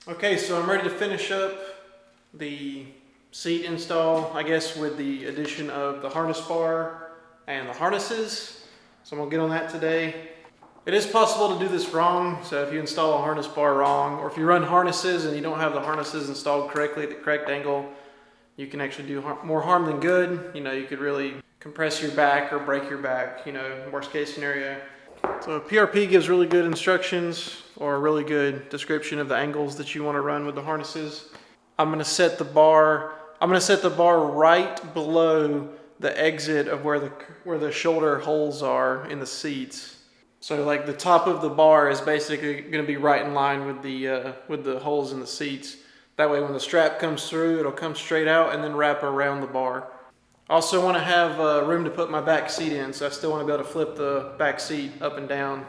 Okay, so I'm ready to finish up the seat install, I guess, with the addition of the harness bar and the harnesses. So I'm gonna get on that today. It is possible to do this wrong, so if you install a harness bar wrong, or if you run harnesses and you don't have the harnesses installed correctly at the correct angle, you can actually do more harm than good. You know, you could really compress your back or break your back, you know, worst case scenario. So PRP gives really good instructions or a really good description of the angles that you want to run with the harnesses. I'm going to set the bar right below the exit of where the shoulder holes are in the seats. So like the top of the bar is basically going to be right in line with the holes in the seats. That way when the strap comes through, it'll come straight out and then wrap around the bar. I also want to have room to put my back seat in, so I still want to be able to flip the back seat up and down.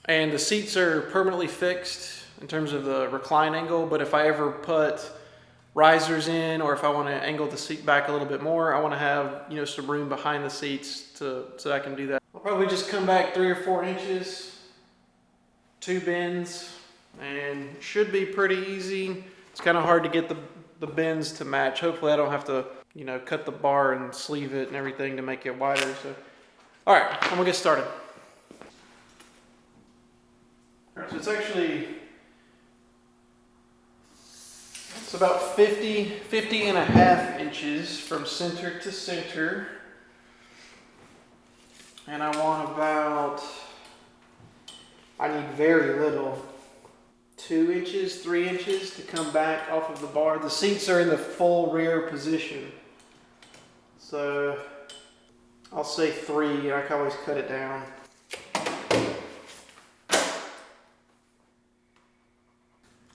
And the seats are permanently fixed in terms of the recline angle, but if I ever put risers in, or if I want to angle the seat back a little bit more, I want to have, you know, some room behind the seats so I can do that. I'll probably just come back 3 or 4 inches, 2 bends, and it should be pretty easy. It's kind of hard to get the bends to match. Hopefully I don't have to, you know, cut the bar and sleeve it and everything to make it wider. So, all right, I'm gonna get started. All right, so it's about 50 and a half inches from center to center. And I need very little. 2 inches, 3 inches to come back off of the bar. The seats are in the full rear position. So I'll say 3, I can always cut it down.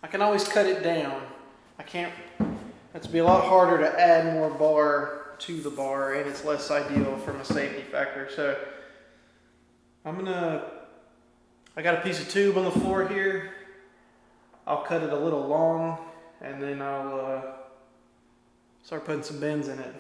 I can always cut it down. It's be a lot harder to add more bar to the bar, and it's less ideal from a safety factor. So I got a piece of tube on the floor here. I'll cut it a little long, and then I'll start putting some bends in it.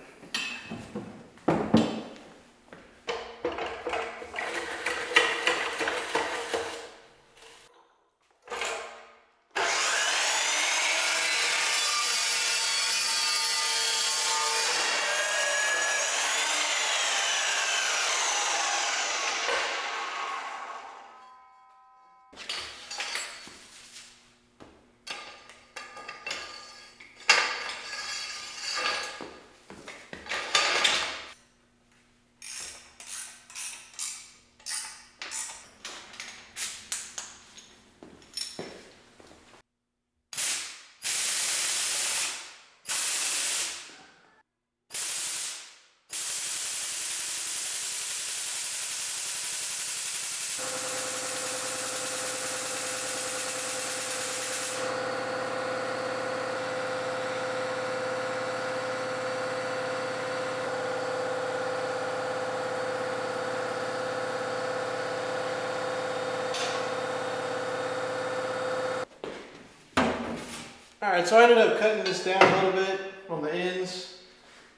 Alright, so I ended up cutting this down a little bit on the ends.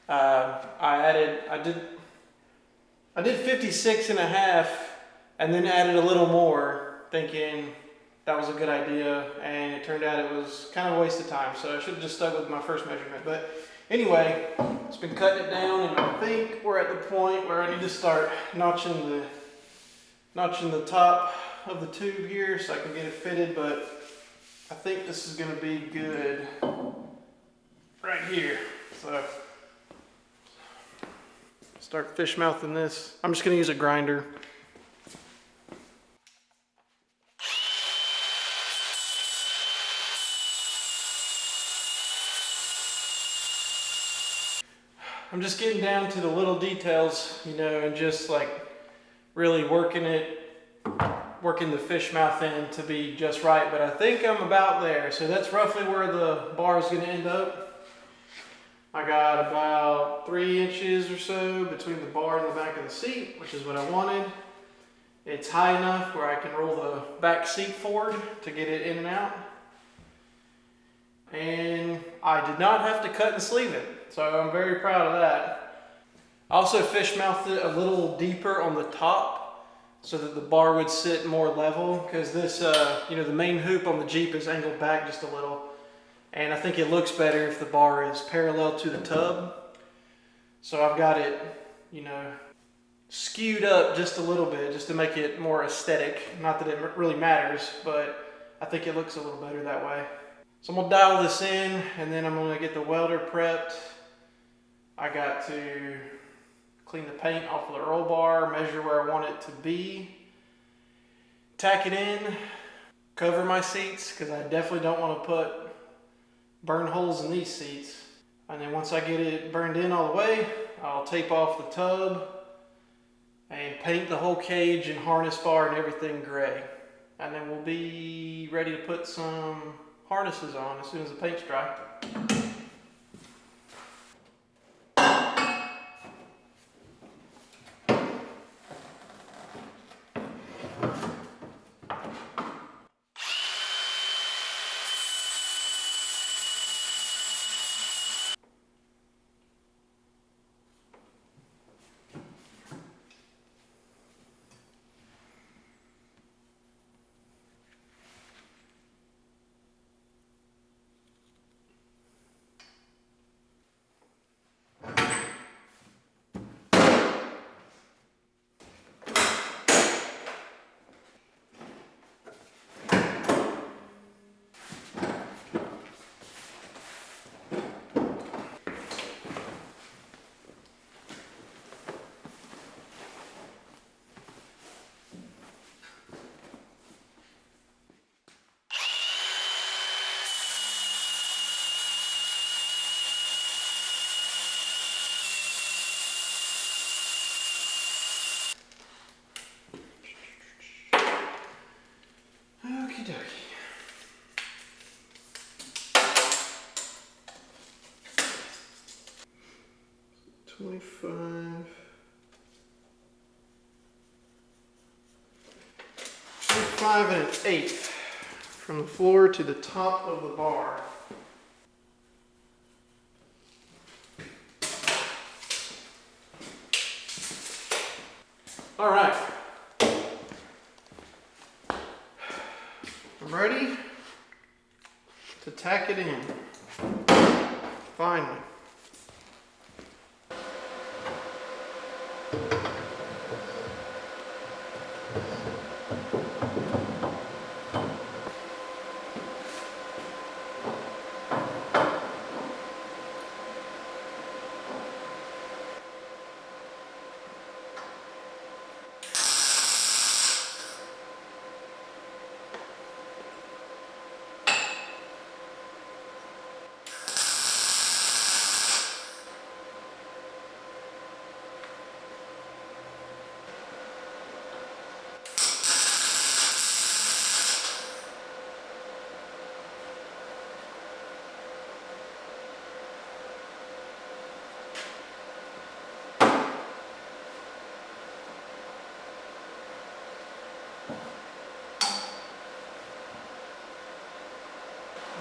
I did 56 and a half and then added a little more, thinking that was a good idea, and it turned out it was kind of a waste of time, so I should have just stuck with my first measurement. But anyway, it's been cutting it down, and I think we're at the point where I need to start notching the top of the tube here so I can get it fitted, but I think this is going to be good right here. So start fish mouthing this. I'm just going to use a grinder. I'm just getting down to the little details, you know, and just like really working the fish mouth in to be just right, but I think I'm about there. So that's roughly where the bar is going to end up. I got about 3 inches or so between the bar and the back of the seat, which is what I wanted. It's high enough where I can roll the back seat forward to get it in and out. And I did not have to cut and sleeve it, so I'm very proud of that. I also fish mouthed it a little deeper on the top so that the bar would sit more level, because this, you know, the main hoop on the Jeep is angled back just a little. And I think it looks better if the bar is parallel to the tub. So I've got it, you know, skewed up just a little bit just to make it more aesthetic. Not that it really matters, but I think it looks a little better that way. So I'm gonna dial this in and then I'm gonna get the welder prepped. I got to clean the paint off of the roll bar, measure where I want it to be, tack it in, cover my seats because I definitely don't want to put burn holes in these seats. And then once I get it burned in all the way, I'll tape off the tub and paint the whole cage and harness bar and everything gray. And then we'll be ready to put some harnesses on as soon as the paint's dry. Okie dokie. $25 1/8 from the floor to the top of the bar. All right, I'm ready to tack it in, finally.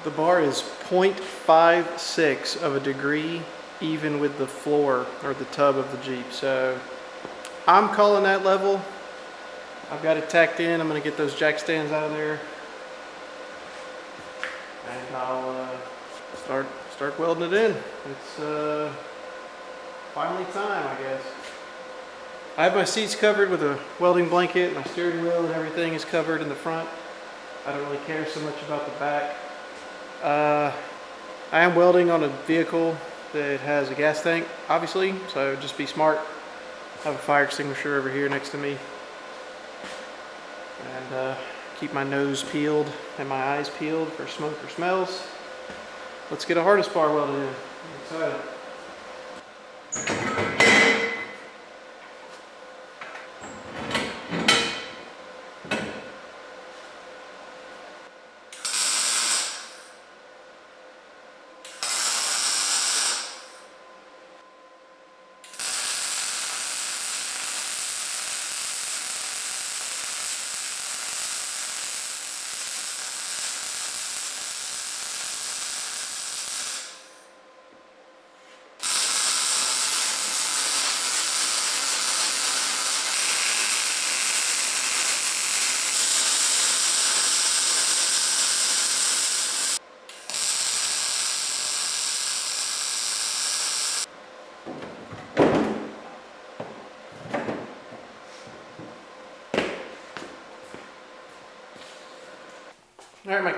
The bar is 0.56 of a degree even with the floor or the tub of the Jeep. So I'm calling that level. I've got it tacked in. I'm going to get those jack stands out of there. And I'll start welding it in. It's finally time, I guess. I have my seats covered with a welding blanket. My steering wheel and everything is covered in the front. I don't really care so much about the back. I am welding on a vehicle that has a gas tank, obviously, so just be smart. I have a fire extinguisher over here next to me. And keep my nose peeled and my eyes peeled for smoke or smells. Let's get a harness bar welded in. I'm excited.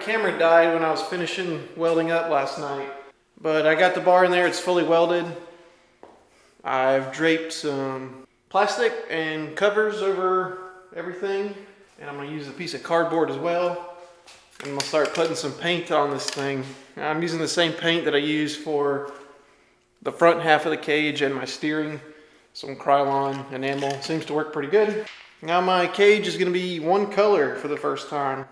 camera died when I was finishing welding up last night. But I got the bar in there, it's fully welded. I've draped some plastic and covers over everything. And I'm gonna use a piece of cardboard as well. And I'm gonna start putting some paint on this thing. I'm using the same paint that I use for the front half of the cage and my steering. Some Krylon enamel, seems to work pretty good. Now my cage is gonna be one color for the first time.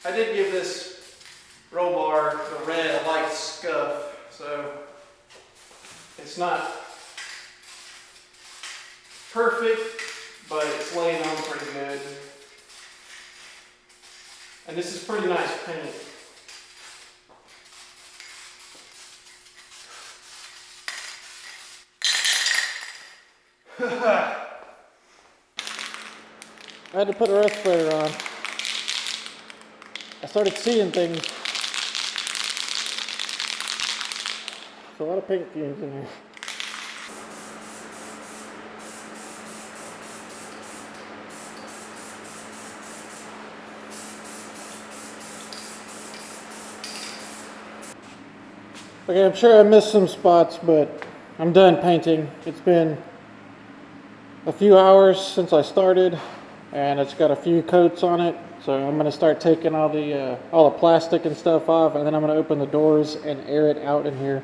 I did give this roll bar, the red, a light scuff, so it's not perfect, but it's laying on pretty good. And this is pretty nice paint. I had to put a respirator on. I started seeing things. There's a lot of paint fumes in here. Okay, I'm sure I missed some spots, but I'm done painting. It's been a few hours since I started, and it's got a few coats on it. So I'm going to start taking all the plastic and stuff off, and then I'm going to open the doors and air it out in here.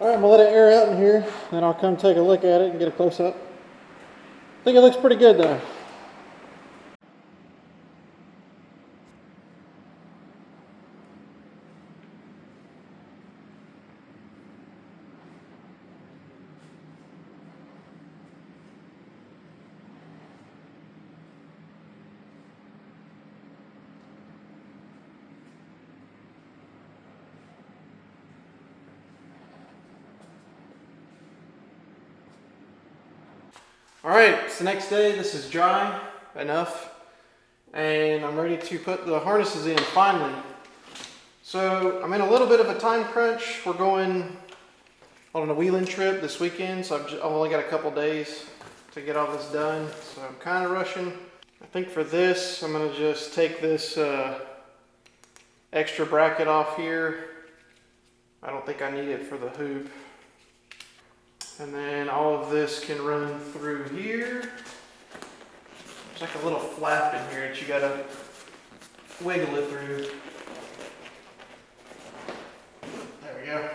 Alright, I'm going to let it air out in here, then I'll come take a look at it and get a close-up. I think it looks pretty good though. Alright, it's the next day. This is dry enough, and I'm ready to put the harnesses in finally. So I'm in a little bit of a time crunch. We're going on a wheeling trip this weekend, so I've only got a couple days to get all this done, so I'm kind of rushing. I think for this, I'm going to just take this extra bracket off here. I don't think I need it for the hoop. And then all of this can run through here. There's like a little flap in here that you gotta wiggle it through. There we go.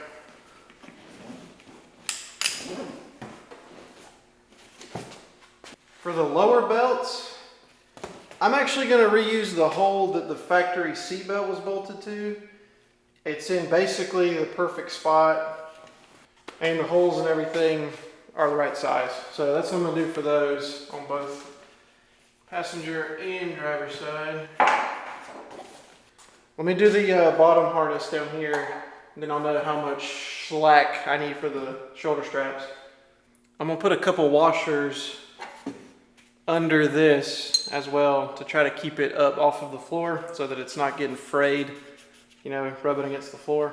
For the lower belts, I'm actually gonna reuse the hole that the factory seat belt was bolted to. It's in basically the perfect spot. And the holes and everything are the right size. So that's what I'm gonna do for those on both passenger and driver side. Let me do the bottom harness down here, and then I'll know how much slack I need for the shoulder straps. I'm gonna put a couple washers under this as well to try to keep it up off of the floor so that it's not getting frayed, you know, rubbing against the floor.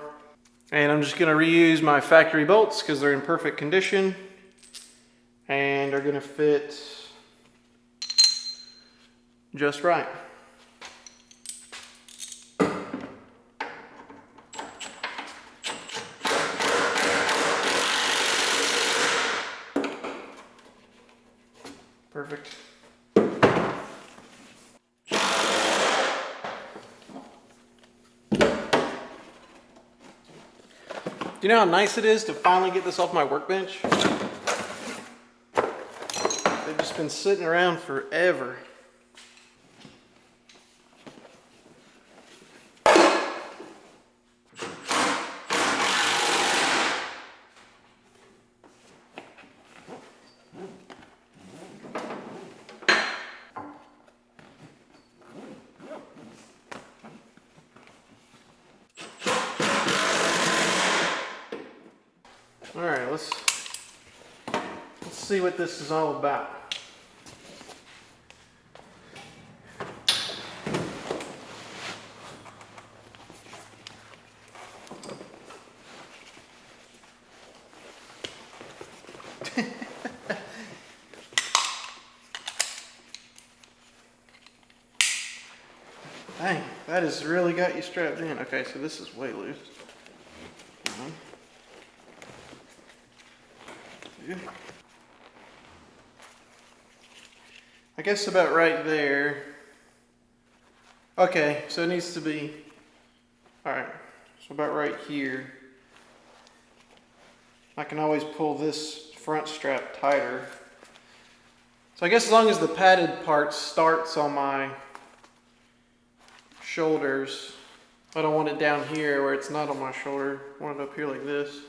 And I'm just gonna reuse my factory bolts because they're in perfect condition and they're gonna fit just right. Perfect. Do you know how nice it is to finally get this off my workbench? They've just been sitting around forever. All right, let's see what this is all about. Dang, that has really got you strapped in. Okay, so this is way loose. I guess about right there. Okay, so it needs to be, all right, so about right here. I can always pull this front strap tighter. So I guess as long as the padded part starts on my shoulders, I don't want it down here where it's not on my shoulder. I want it up here like this.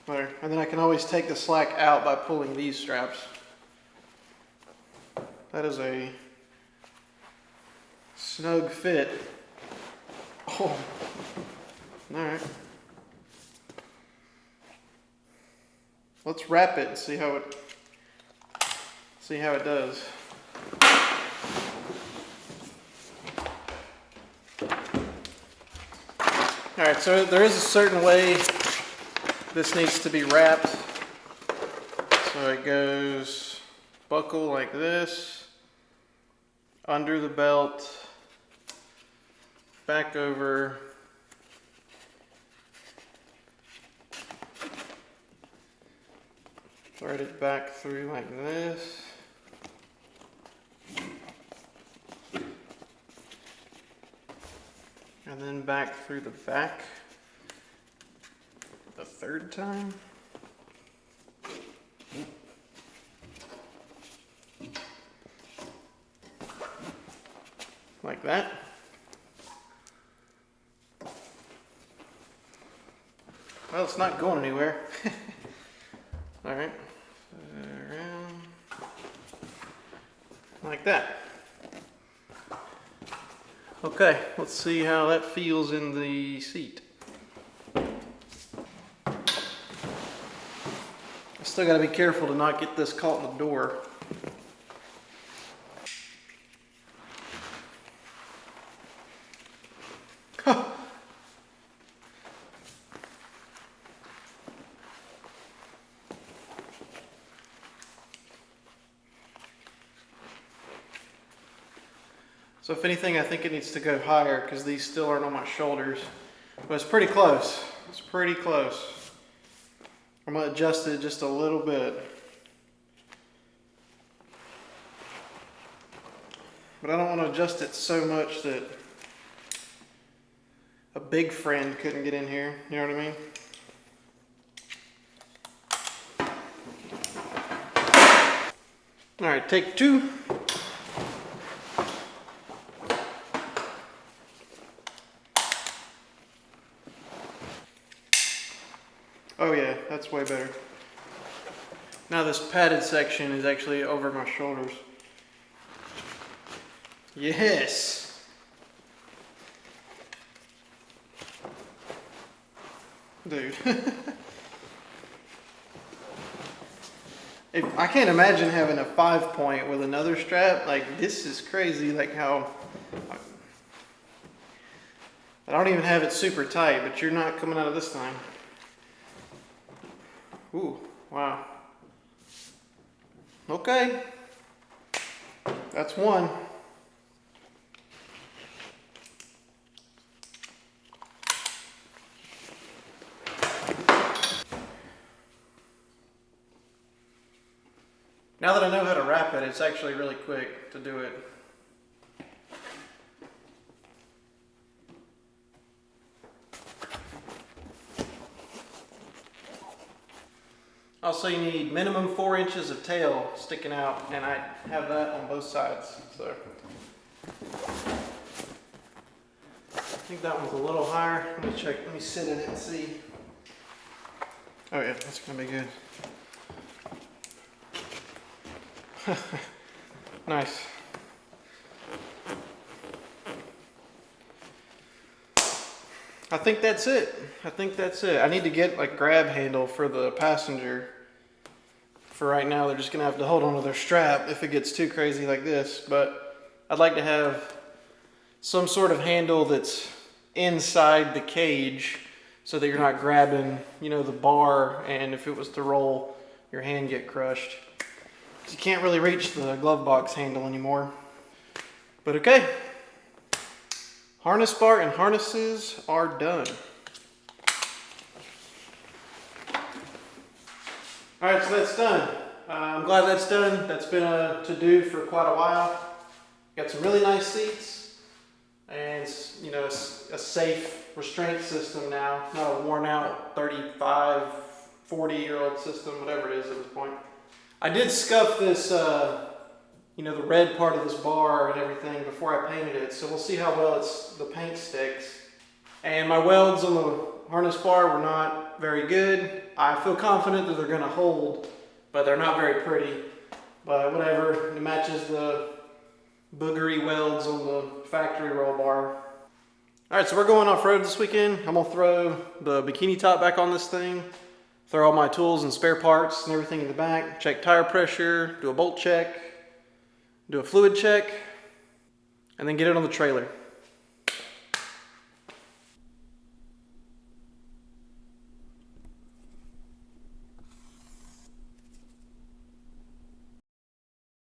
There. And then I can always take the slack out by pulling these straps. That is a snug fit. Oh, all right. Let's wrap it and see how it does. All right, so there is a certain way this needs to be wrapped. So it goes buckle like this, under the belt, back over, thread it back through like this. And then back through the back the third time. Like that. Well, it's not going anywhere. All right, around like that. Okay, let's see how that feels in the seat. I still gotta be careful to not get this caught in the door. So if anything, I think it needs to go higher because these still aren't on my shoulders. But it's pretty close. It's pretty close. I'm going to adjust it just a little bit. But I don't want to adjust it so much that a big friend couldn't get in here. You know what I mean? All right, take two. Oh yeah, that's way better. Now this padded section is actually over my shoulders. Yes! Dude. I can't imagine having a 5-point with another strap. Like, this is crazy, like how... I don't even have it super tight, but you're not coming out of this thing. Ooh, wow. Okay. That's one. Now that I know how to wrap it, it's actually really quick to do it. Also, you need minimum 4 inches of tail sticking out, and I have that on both sides. So I think that one's a little higher. Let me check. Let me sit in it and see. Oh yeah, that's gonna be good. Nice. I think that's it. I need to get like grab handle for the passenger. For right now, they're just gonna have to hold onto their strap if it gets too crazy like this. But I'd like to have some sort of handle that's inside the cage so that you're not grabbing, you know, the bar, and if it was to roll, your hand get crushed. You can't really reach the glove box handle anymore. But okay, harness bar and harnesses are done. All right, so that's done. I'm glad that's done. That's been a to-do for quite a while. Got some really nice seats, and you know, a safe restraint system now, not a worn out 35, 40-year-old system, whatever it is at this point. I did scuff this, you know, the red part of this bar and everything before I painted it, so we'll see how well the paint sticks. And my welds on the harness bar were not very good. I feel confident that they're gonna hold, but they're not very pretty. But whatever, it matches the boogery welds on the factory roll bar. All right, so we're going off-road this weekend. I'm gonna throw the bikini top back on this thing, throw all my tools and spare parts and everything in the back, check tire pressure, do a bolt check, do a fluid check, and then get it on the trailer.